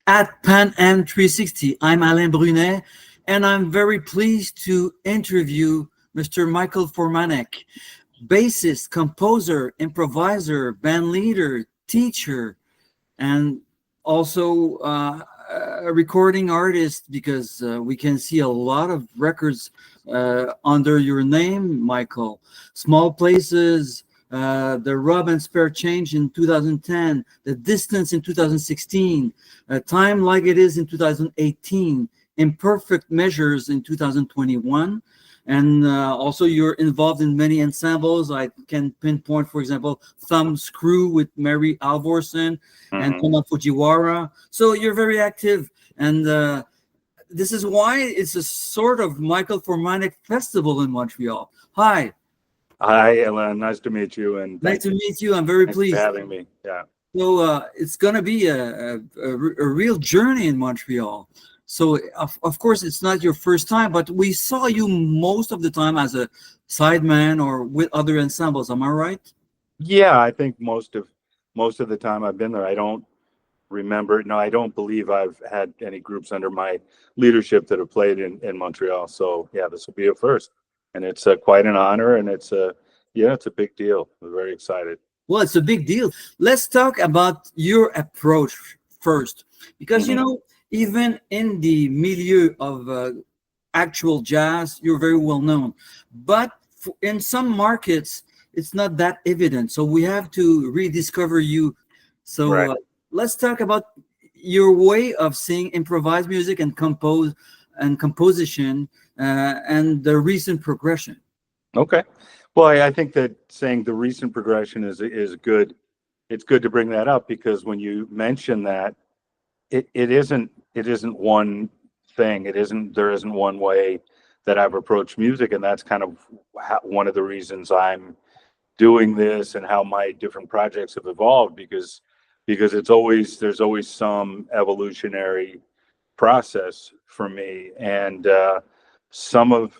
at Pan Am 360. I'm Alain Brunet, and I'm very pleased to interview Mr. Michael Formanek, bassist, composer, improviser, band leader, teacher, and also a recording artist, because we can see a lot of records under your name, Michael. Small Places, the Rub and Spare Change in 2010, The Distance in 2016, Time Like It Is in 2018, Imperfect Measures in 2021. And also you're involved in many ensembles. I can pinpoint, for example, Thumb Screw with Mary Alvorson and Toma Fujiwara. So you're very active. And this is why it's a sort of Michael Formanek festival in Montreal. Hi. Hi, Alain. Nice to meet you. And nice to meet you. I'm very pleased for having me. Yeah. So it's going to be a real journey in Montreal. So of course it's not your first time, but we saw you most of the time as a sideman or with other ensembles. Am I right? Yeah, I think most of the time I've been there. I don't remember. No, I don't believe I've had any groups under my leadership that have played in Montreal. So yeah, this will be a first, and it's quite an honor, and it's a big deal. We're very excited. Well, it's a big deal. Let's talk about your approach first, because you know, even in the milieu of actual jazz, you're very well known. But in some markets, it's not that evident. So we have to rediscover you. So let's talk about your way of seeing improvised music and composition and the recent progression. Okay. Well, I think that saying the recent progression is good. It's good to bring that up, because when you mention that, it isn't one thing. There isn't one way that I've approached music, and that's kind of one of the reasons I'm doing this and how my different projects have evolved, because there's always some evolutionary process for me, and some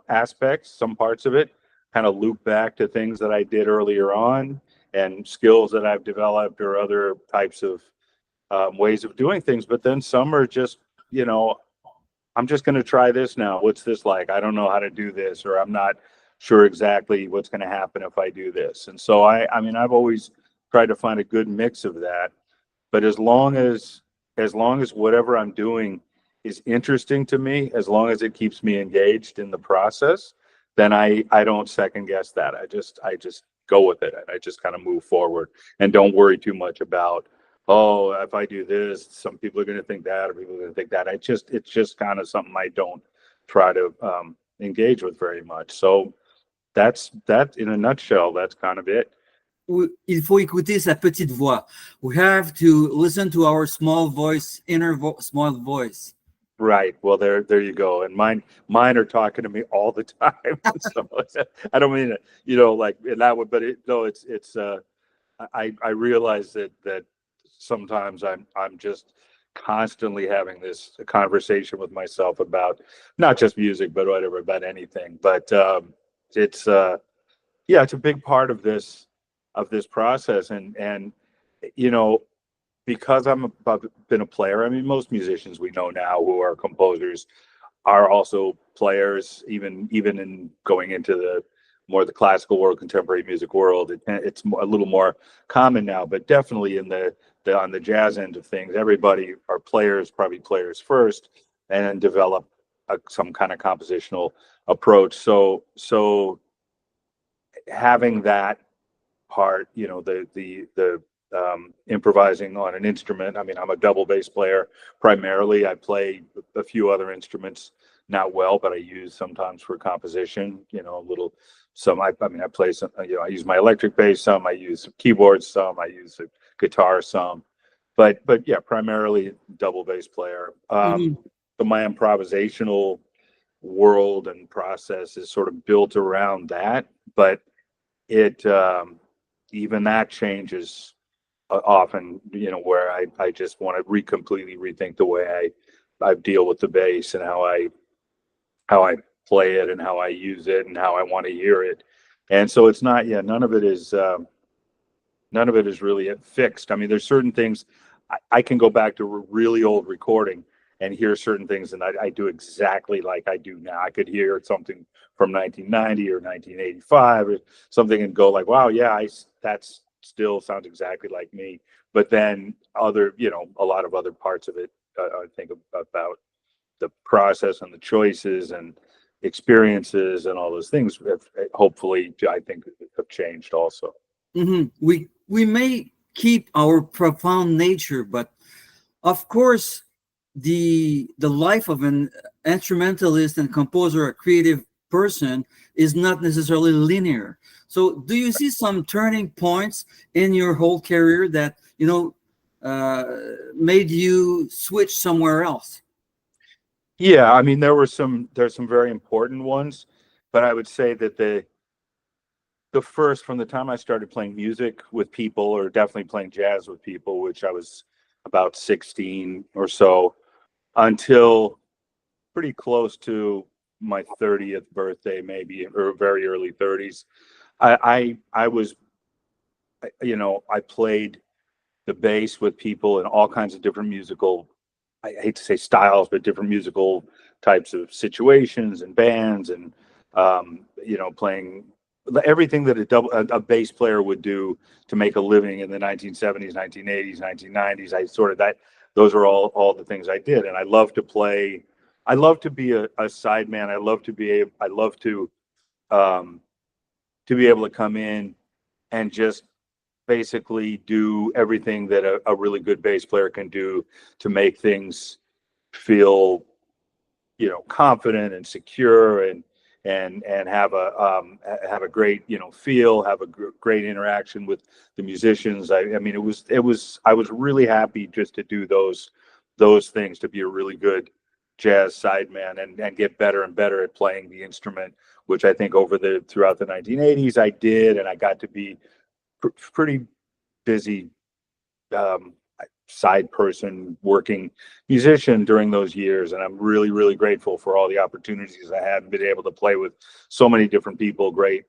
aspects, some parts of it kind of loop back to things that I did earlier on and skills that I've developed or other types of ways of doing things. But then some are just, I'm just going to try this now. What's this like? I don't know how to do this, or I'm not sure exactly what's going to happen if I do this. And so I mean, I've always tried to find a good mix of that. But as long as whatever I'm doing is interesting to me, as long as it keeps me engaged in the process, then I don't second guess that. I just go with it. I just kind of move forward and don't worry too much about, oh, if I do this, some people are going to think that, or people are going to think that. It's just kind of something I don't try to engage with very much. So that's in a nutshell. That's kind of it. Il faut écouter sa petite voix. We have to listen to our small voice, small voice. Right. Well, there you go. And mine are talking to me all the time. So I don't mean it, like in that way, but it's I realize that sometimes I'm just constantly having this conversation with myself about not just music, but whatever, about anything. But it's a big part of this process, and because I've been a player. I mean, most musicians we know now who are composers are also players, even in going into the classical world, contemporary music world. It's a little more common now, but definitely on the jazz end of things, everybody are players, probably players first, and then develop some kind of compositional approach. So having that part, the improvising on an instrument. I mean, I'm a double bass player primarily. I play a few other instruments, not well, but I use sometimes for composition. I play some. I use my electric bass some. I use keyboards some. I use a guitar some. But yeah, primarily double bass player. So my improvisational world and process is sort of built around that, but it even that changes often, where I just want to completely rethink the way I deal with the bass and how I play it and how I use it and how I want to hear it. And so it's not, none of it is really fixed. I mean, there's certain things I can go back to a really old recording and hear certain things, and I do exactly like I do now. I could hear something from 1990 or 1985 or something and go like, wow, yeah, that's still sounds exactly like me. But then other, a lot of other parts of it, I think about the process and the choices and experiences and all those things hopefully, I think, have changed also. We may keep our profound nature, but of course, the life of an instrumentalist and composer, a creative person, is not necessarily linear. So, do you see some turning points in your whole career that made you switch somewhere else? Yeah, I mean, there's some very important ones, but I would say that the first, from the time I started playing music with people, or definitely playing jazz with people, which I was about 16 or so, until pretty close to my 30th birthday, maybe, or very early 30s, I was, I played the bass with people in all kinds of different musical, I hate to say styles, but different musical types of situations and bands, and playing everything that a bass player would do to make a living in the 1970s, 1980s, 1990s. I sort of those are all the things I did, and I love to play. I love to be a sideman. I love to be able to come in and just basically do everything that a really good bass player can do to make things feel, confident and secure, and have a great, feel, have a great interaction with the musicians. I mean, I was really happy just to do those things, to be a really good jazz sideman, and get better and better at playing the instrument, which I think throughout the 1980s I did, and I got to be pretty busy, um, side person, working musician during those years, and I'm really, really grateful for all the opportunities I had and been able to play with so many different people, great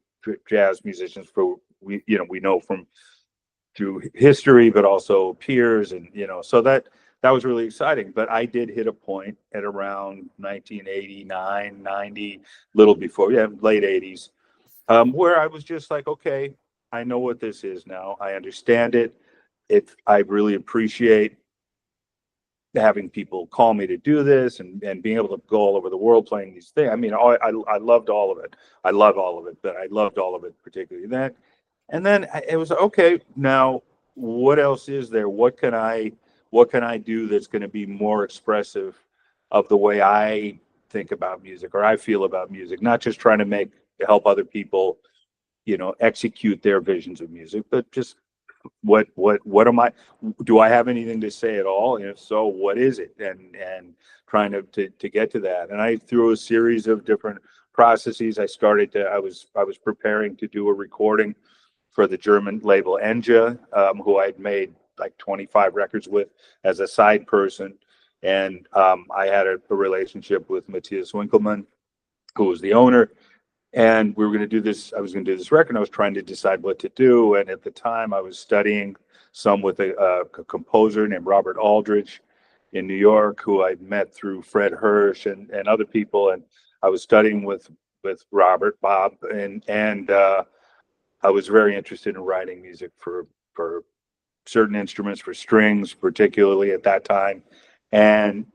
jazz musicians, we know from through history, but also peers, and so that was really exciting. But I did hit a point at around 1989, 90, little before, yeah, late 80s, where I was just like, okay, I know what this is now. I understand it. I really appreciate having people call me to do this, and being able to go all over the world playing these things. I mean, I loved all of it. I love all of it, but I loved all of it particularly then. And then it was okay. Now, what else is there? What can I do that's going to be more expressive of the way I think about music, or I feel about music? Not just trying to help other people, execute their visions of music, but just what am I, do I have anything to say at all? And if so, what is it? And trying to get to that. And I, through a series of different processes, I was preparing to do a recording for the German label ONJ, who I'd made like 25 records with as a side person. And I had a relationship with Matthias Winkelmann, who was the owner. And we were going to do this. I was going to do this record. I was trying to decide what to do. And at the time, I was studying some with a composer named Robert Aldridge in New York, who I met through Fred Hirsch and other people. And I was studying with Bob, and I was very interested in writing music for certain instruments, for strings, particularly at that time. And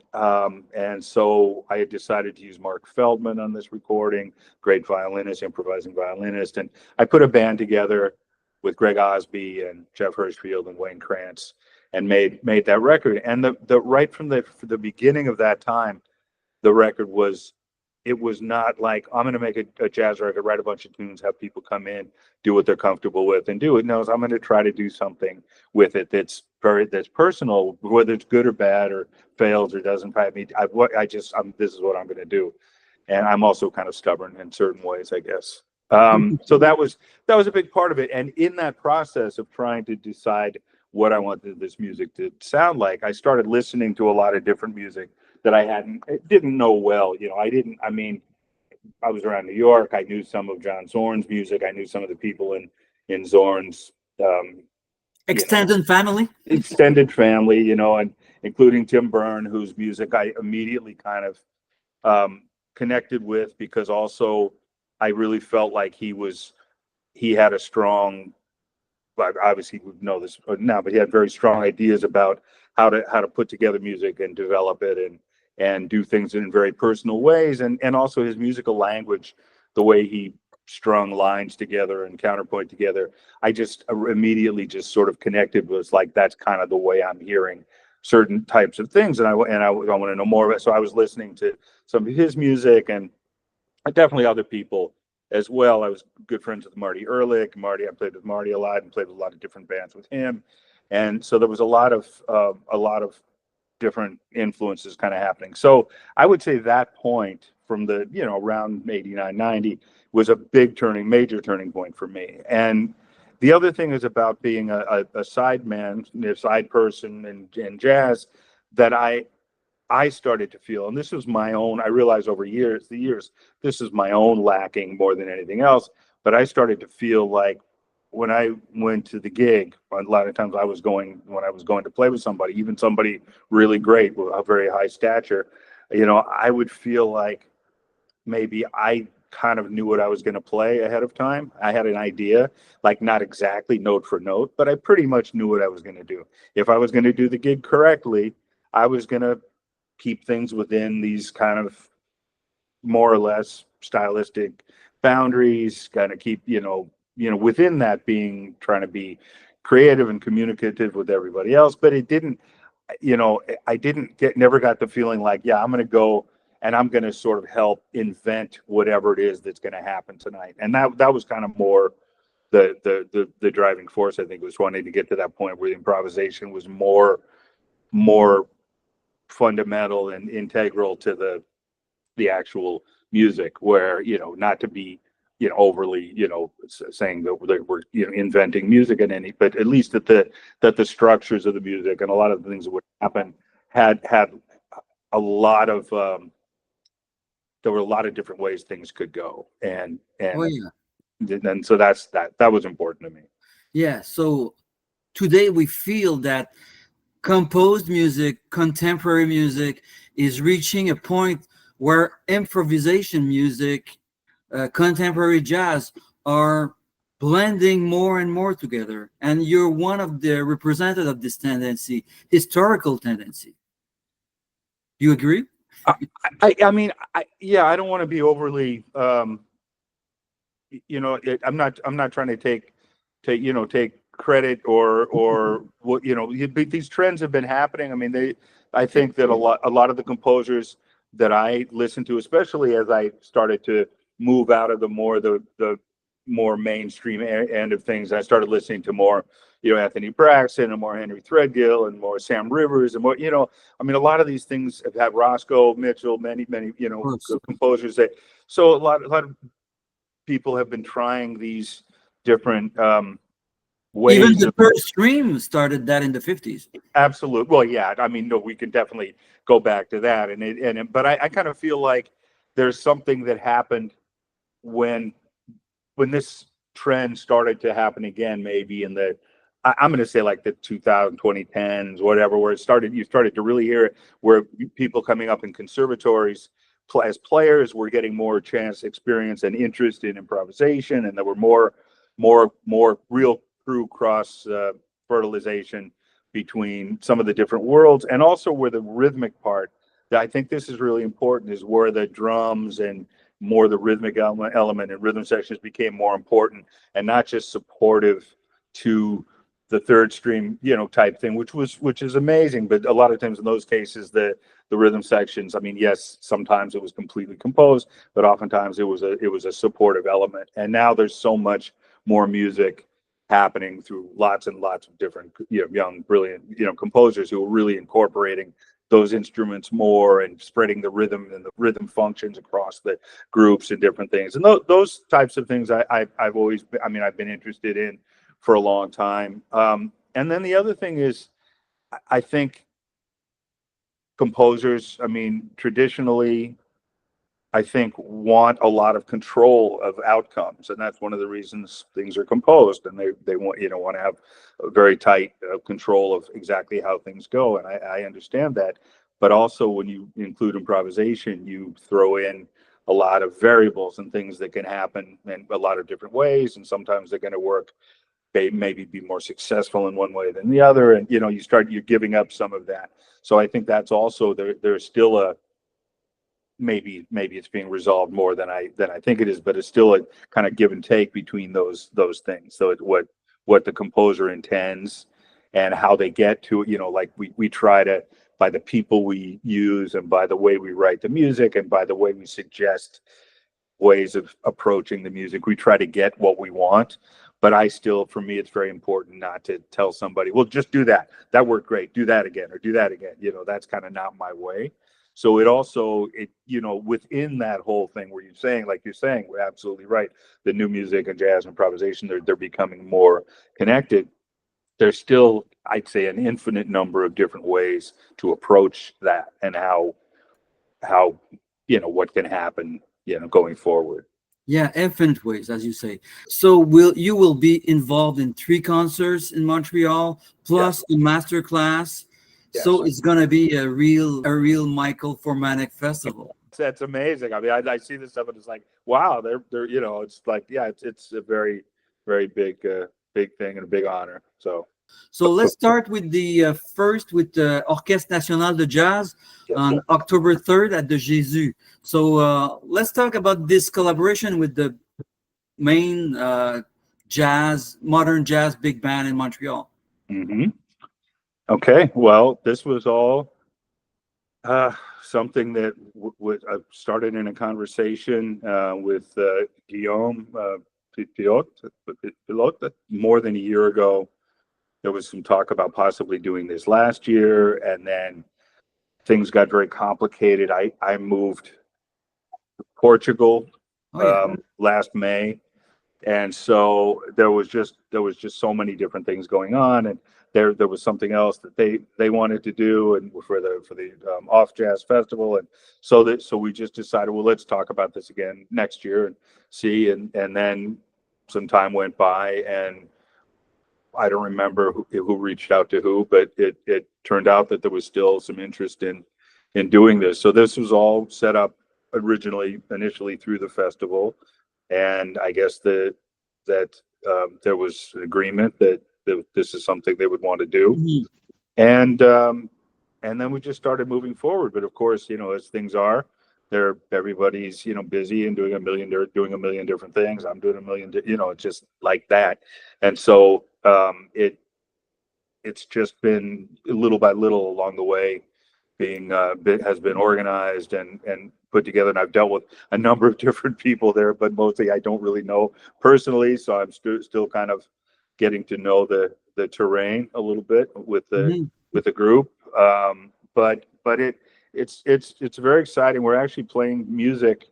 so I had decided to use Mark Feldman on this recording, great violinist, improvising violinist. And I put a band together with Greg Osby and Jeff Hirschfield and Wayne Krantz, and made that record. And the right from the beginning of that time, the record was, it was not like, I'm going to make a jazz record, write a bunch of tunes, have people come in, do what they're comfortable with, and do it. No, I'm going to try to do something with it that's personal, whether it's good or bad or fails or doesn't. This is what I'm going to do. And I'm also kind of stubborn in certain ways, I guess. So that was a big part of it. And in that process of trying to decide what I wanted this music to sound like, I started listening to a lot of different music that I didn't know well. I was around New York. I knew some of John Zorn's music. I knew some of the people in Zorn's Extended family. Extended family, and including Tim Byrne, whose music I immediately kind of connected with, because also I really felt like he had a strong, obviously we know this now, but he had very strong ideas about how to put together music and develop it and do things in very personal ways, and also his musical language, the way he strung lines together and counterpoint together. I just immediately just sort of connected, was like, that's kind of the way I'm hearing certain types of things, and I want to know more of it. So I was listening to some of his music, and definitely other people as well. I was good friends with Marty Ehrlich. I played with Marty a lot and played with a lot of different bands with him, and so there was a lot of different influences kind of happening. So I would say that point from the around 89, 90 was a major turning point for me. And the other thing is about being a sideman, a side person in jazz, that I started to feel, and this was my own, I realized over the years, this is my own lacking more than anything else, but I started to feel like when I went to the gig, a lot of times when I was going to play with somebody, even somebody really great with a very high stature, I would feel like maybe I kind of knew what I was going to play ahead of time. I had an idea, like not exactly note for note, but I pretty much knew what I was going to do. If I was going to do the gig correctly, I was going to keep things within these kind of more or less stylistic boundaries, kind of keep, within that, trying to be creative and communicative with everybody else. But it didn't, I never got the feeling like, yeah, I'm going to go and I'm going to sort of help invent whatever it is that's going to happen tonight. And that was kind of more the driving force. I think, was wanting to get to that point where the improvisation was more fundamental and integral to the actual music, where not to be overly saying that we're inventing music in any, but at least that the structures of the music and a lot of the things that would happen had a lot of there were a lot of different ways things could go, and Oh yeah. and so that was important to me. Yeah. So today we feel that composed music, contemporary music, is reaching a point where improvisation music, contemporary jazz, are blending more and more together. And you're one of the representatives of this tendency, historical tendency. You agree? I mean, yeah, I don't want to be overly, I'm not trying to take credit or what, these trends have been happening. I mean, I think that a lot of the composers that I listened to, especially as I started to move out of the more mainstream end of things, I started listening to more, Anthony Braxton and more Henry Threadgill and more Sam Rivers and more, I mean, a lot of these things have had Roscoe Mitchell, many, composers that, so a lot of people have been trying these different ways. Even the first stream started that in the 50s. Absolutely. Well, yeah, I mean, no, we can definitely go back to that. But I kind of feel like there's something that happened when this trend started to happen again, maybe in I'm going to say like the 2010s, whatever, where you started to really hear it, where people coming up in conservatories as players were getting more chance, experience, and interest in improvisation, and there were more real true cross fertilization between some of the different worlds, and also where the rhythmic part, that I think this is really important, is where the drums and more the rhythmic element and rhythm sections became more important, and not just supportive to the third stream, type thing, which is amazing. But a lot of times in those cases, the rhythm sections, I mean, yes, sometimes it was completely composed, but oftentimes it was a supportive element. And now there's so much more music happening through lots and lots of different, young, brilliant, composers who are really incorporating those instruments more and spreading the rhythm and the rhythm functions across the groups and different things. And those types of things I've always been, I've been interested in for a long time. And then the other thing is, I think composers, traditionally, I think, want a lot of control of outcomes, and that's one of the reasons things are composed, and they want want to have a very tight control of exactly how things go, and I understand that. But also, when you include improvisation, you throw in a lot of variables and things that can happen in a lot of different ways, and sometimes they're going to work. They maybe be more successful in one way than the other, and you're giving up some of that. So I think that's also there's still a maybe it's being resolved more than I think it is, but it's still a kind of give and take between those things. So what the composer intends and how they get to like we try to, by the people we use and by the way we write the music and by the way we suggest ways of approaching the music, we try to get what we want. But for me, it's very important not to tell somebody, well, just do that worked great, do that again, or do that again. That's kind of not my way. So it also, within that whole thing where you're saying, we're absolutely right. The new music and jazz improvisation, they're becoming more connected. There's still, I'd say, an infinite number of different ways to approach that, and how what can happen, going forward. Yeah, infinite ways, as you say. So you will be involved in 3 concerts in Montreal, plus a master class. Yes. So it's going to be a real Michael Formanek festival. That's amazing. I mean, I see this stuff and it's like, wow, they're it's like, yeah, it's a very, very big thing and a big honor. So let's start with the Orchestre National de Jazz on October 3rd at the Gesù. So let's talk about this collaboration with the main modern jazz big band in Montreal. Mm-hmm. Okay, well, this was all something that started in a conversation with Guillaume Pilote more than a year ago. There was some talk about possibly doing this last year, and then things got very complicated. I moved to Portugal last May, and so there was just so many different things going on, and there was something else that they wanted to do, and for the Off Jazz Festival, and so we just decided, well, let's talk about this again next year and see, and then some time went by, and I don't remember who reached out to who, but it turned out that there was still some interest in doing this. So this was all set up initially through the festival, and I guess that there was an agreement that this is something they would want to do, mm-hmm. And then we just started moving forward. But of course, as things are, everybody's busy and doing a million different things. I'm doing a million, it's just like that, and so it's just been little by little along the way has been organized and put together, and I've dealt with a number of different people there, but mostly I don't really know personally, so I'm still kind of getting to know the terrain a little bit with the group, but it's very exciting. We're actually playing music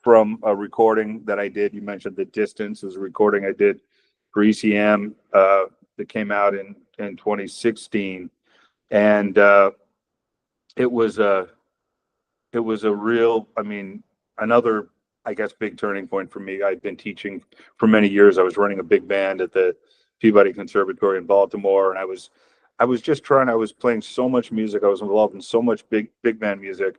from a recording that I did. You mentioned The Distance is a recording I did for ECM that came out in 2016, and it was a real, another, I guess, big turning point for me. I'd been teaching for many years. I was running a big band at the Peabody Conservatory in Baltimore, and I was playing so much music. I was involved in so much big band music,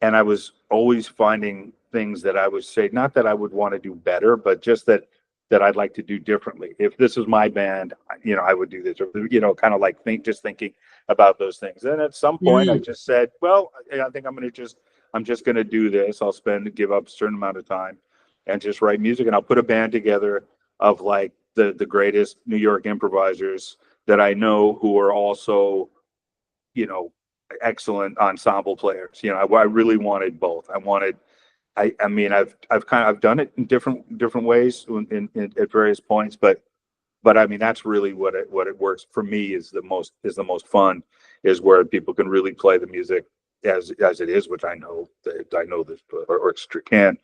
and I was always finding things that I would say, not that I would want to do better, but just that I'd like to do differently. If this is my band, I would do this, or, kind of like thinking about those things. Then at some point I just said, well, I think I'm just going to do this. I'll give up a certain amount of time and just write music, and I'll put a band together of like the greatest New York improvisers that I know, who are also, excellent ensemble players. I really wanted both. I've done it in different ways at various points, but that's really what it works for me is the most fun, is where people can really play the music as it is, which I know this orchestra can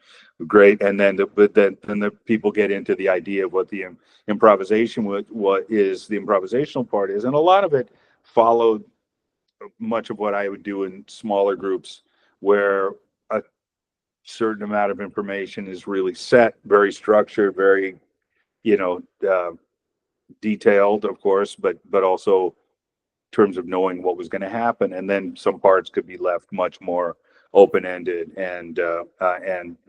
great, and then the people get into the idea of what the improvisation, what is the improvisational part is, and a lot of it followed much of what I would do in smaller groups, where certain amount of information is really set, very structured, very, you know, detailed, of course, but also in terms of knowing what was going to happen. And then some parts could be left much more open-ended, and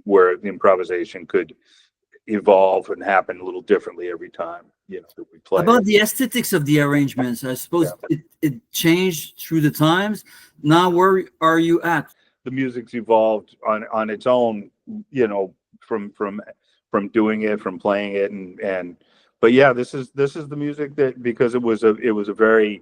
where the improvisation could evolve and happen a little differently every time, you know, that we play. About the aesthetics of the arrangements, I suppose it changed through the times. Now, where are you at? The music's evolved on its own, you know, from doing it, from playing it, and but yeah, this is the music that, because it was a very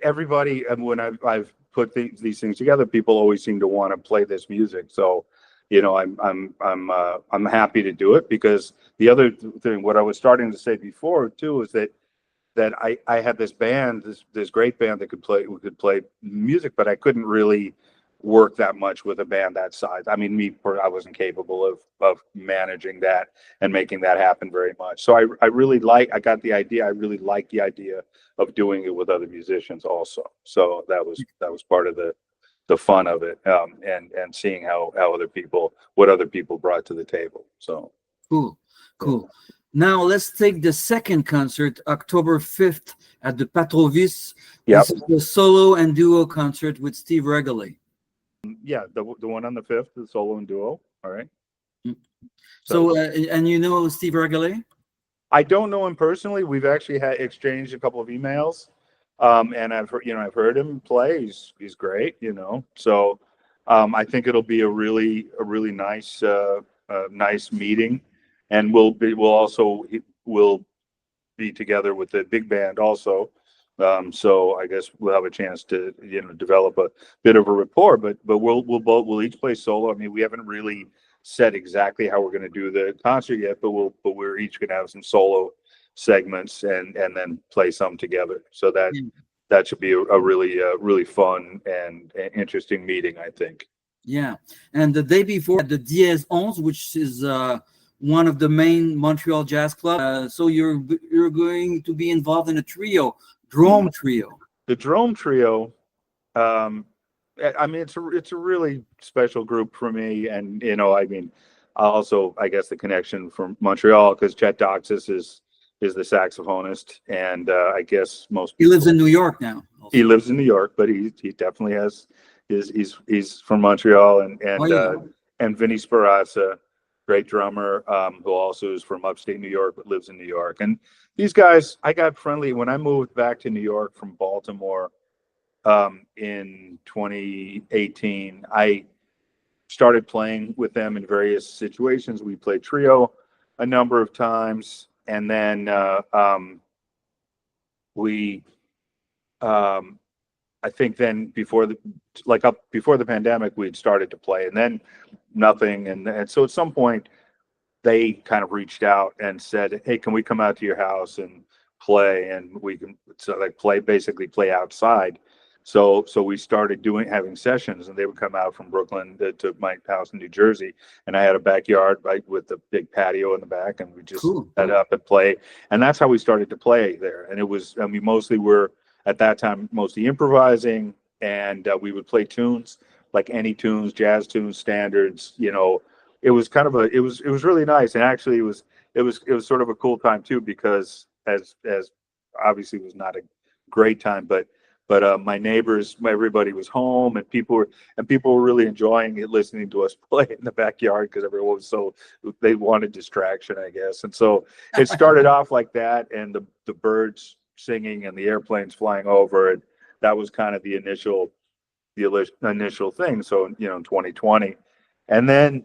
everybody, and when I've put these things together, people always seem to want to play this music. So, you know, I'm happy to do it, because the other thing, what I was starting to say before too, is that I had this band, this great band that could play music, but I couldn't really work that much with a band that size. I mean, I wasn't capable of managing that and making that happen very much. So I really got the idea. I really like the idea of doing it with other musicians also. So that was part of the fun of it, and seeing what other people brought to the table. So cool. Now let's take the second concert, October 5th at the Patro Vys. Yep. This is the solo and duo concert with Steve Raegele. Yeah, the one on the 5th, the solo and duo. All right. So and you know Steve Raegele? I don't know him personally. We've actually exchanged a couple of emails, and I've heard him play. He's great, you know. So I think it'll be a really nice nice meeting, and we'll be together with the big band also. So I guess we'll have a chance to, you know, develop a bit of a rapport. But we'll each play solo. I mean, we haven't really said exactly how we're going to do the concert yet, but we're each going to have some solo segments and then play some together. So that should be a really fun and interesting meeting, I think. Yeah, and the day before at the Dièse Onze, which is one of the main Montreal jazz clubs. So you're going to be involved in a trio, Drome trio. The Drome trio. I mean, it's a really special group for me, and you know, I mean, also I guess the connection from Montreal, because Chet Doxas is the saxophonist, and I guess he lives in New York now. Also. He lives in New York, but he definitely has he's from Montreal, and Vinnie Sperrazza, great drummer, who also is from upstate New York but lives in New York. And these guys, I got friendly when I moved back to New York from Baltimore in 2018. I started playing with them in various situations. We played trio a number of times, and then I think then before the pandemic, we had started to play, and then nothing. And so at some point, they kind of reached out and said, "Hey, can we come out to your house and play?" And we can basically play outside. So we started having sessions, and they would come out from Brooklyn to my house in New Jersey, and I had a backyard with the big patio in the back, and we just set up and play. And that's how we started to play there. And it was, I mean, mostly at that time mostly improvising, and we would play tunes, like any tunes, jazz tunes, standards. You know, it was kind of it was really nice, and actually it was sort of a cool time too, because as obviously it was not a great time, but my neighbors, everybody was home, and people were really enjoying it, listening to us play in the backyard, because everyone was they wanted distraction, I guess. And so it started off like that, and the birds singing and the airplanes flying over, and that was kind of the initial thing. So, you know, in 2020, and then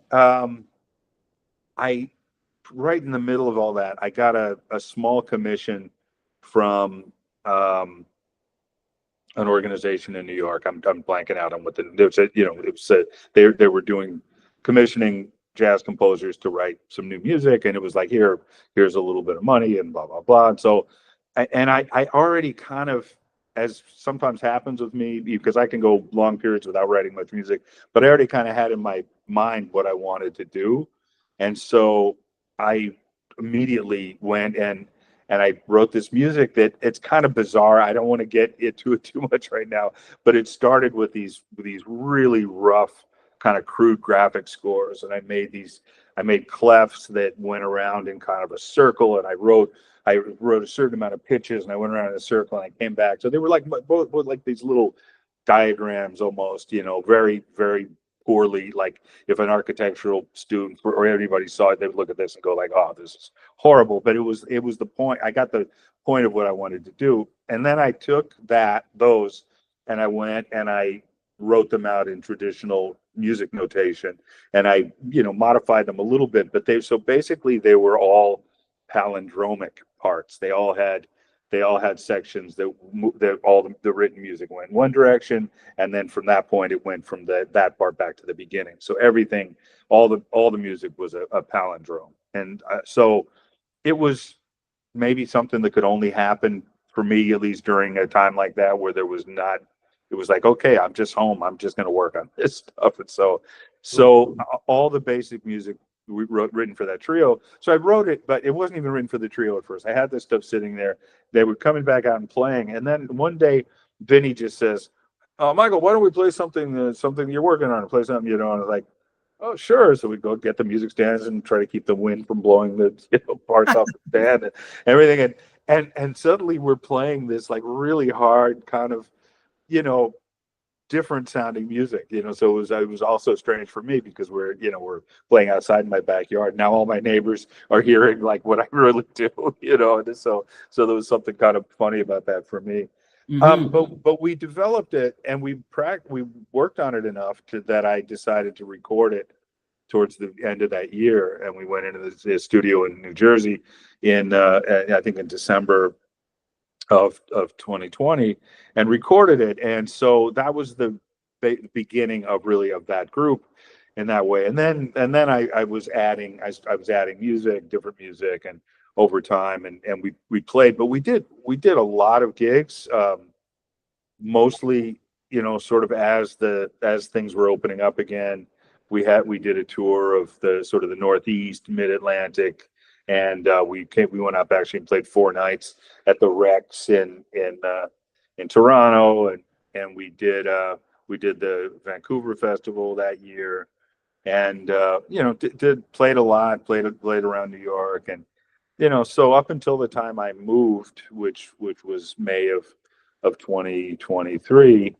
right in the middle of all that, I got a small commission from an organization in New York. I'm blanking out on what they were doing commissioning jazz composers to write some new music, and it was like, here's a little bit of money and blah blah blah. And so I already kind of, as sometimes happens with me, because I can go long periods without writing much music, but I already kind of had in my mind what I wanted to do. And so I immediately went and I wrote this music that it's kind of bizarre. I don't want to get into it too much right now, but it started with these really rough kind of crude graphic scores, and I made clefs that went around in kind of a circle, and I wrote a certain amount of pitches, and I went around in a circle, and I came back. So they were like both like these little diagrams almost, very, very poorly. Like if an architectural student or anybody saw it, they would look at this and go like, "Oh, this is horrible." But it was the point. I got the point of what I wanted to do, and then I took those, and I went and I wrote them out in traditional music notation, and I modified them a little bit. But so basically they were all palindromic parts. They all had sections that all the written music went in one direction, and then from that point it went from that part back to the beginning. So everything, all the music was a palindrome, and so it was maybe something that could only happen for me, at least during a time like that, where there was not. It was like, okay, I'm just home. I'm just going to work on this stuff, and so all the basic music written for that trio. So I wrote it, but it wasn't even written for the trio at first. I had this stuff sitting there. They were coming back out and playing, and then one day, Vinnie just says, "Oh, Michael, why don't we play something you're working on? Play something, And I was like, "Oh, sure." So we go get the music stands and try to keep the wind from blowing the parts off the stand and everything, and suddenly we're playing this like really hard kind of, different sounding music, so it was also strange for me because we're playing outside in my backyard. Now all my neighbors are hearing like what I really do, and so there was something kind of funny about that for me. But we developed it, and we worked on it enough that I decided to record it towards the end of that year, and we went into the studio in New Jersey in I think in December of 2020, and recorded it. And so that was the beginning of that group in that way. And then I was adding music, different music, and over time, and we played, but we did a lot of gigs, mostly sort of as things were opening up again. We did a tour of the sort of the Northeast, Mid-Atlantic, and we went up actually and played 4 nights at the Rex in Toronto, and we did the Vancouver Festival that year, and played a lot, played around New York, and so up until the time I moved, which was May of 2023,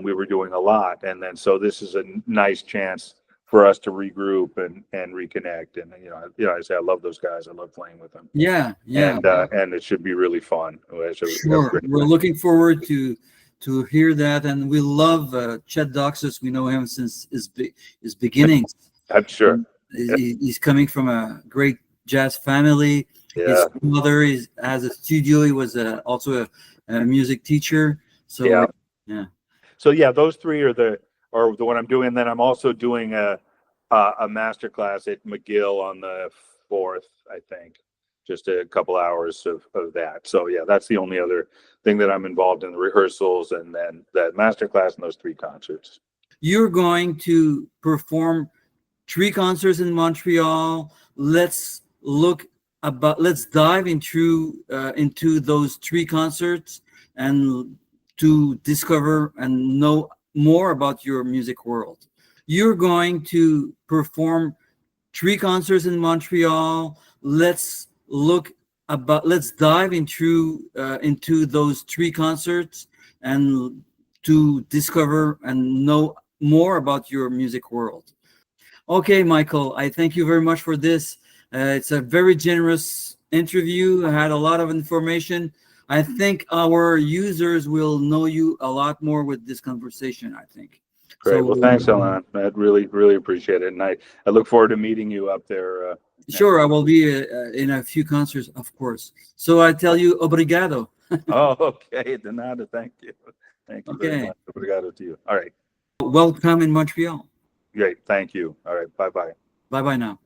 we were doing a lot, and then so this is a nice chance for us to regroup and reconnect. And I say I love those guys. I love playing with them. Yeah. And it should be really fun. Sure, we're looking forward to hear that, and we love Chet Doxas. We know him since his beginnings. I'm sure. He's coming from a great jazz family. Yeah. His mother has a studio. He was also a music teacher. So yeah. So those 3 are the one I'm doing. And then I'm also doing a master class at McGill on the 4th, I think. Just a couple hours of that. So that's the only other thing that I'm involved in, the rehearsals, and then that master class and those 3 concerts. You're going to perform 3 concerts in Montreal. Let's dive into those 3 concerts and to discover and know more about your music world. You're going to perform 3 concerts in Montreal. Let's dive into those 3 concerts and to discover and know more about your music world. Okay, Michael, I thank you very much for this. It's a very generous interview. I had a lot of information. I think our users will know you a lot more with this conversation, I think. Great. Well, thanks, Alain. I really, really appreciate it. And I look forward to meeting you up there. Sure, I will be in a few concerts, of course. So I tell you, obrigado. Oh, okay. De nada. Thank you. Thank you very much. Obrigado to you. All right. Welcome in Montreal. Great. Thank you. All right. Bye-bye. Bye-bye now.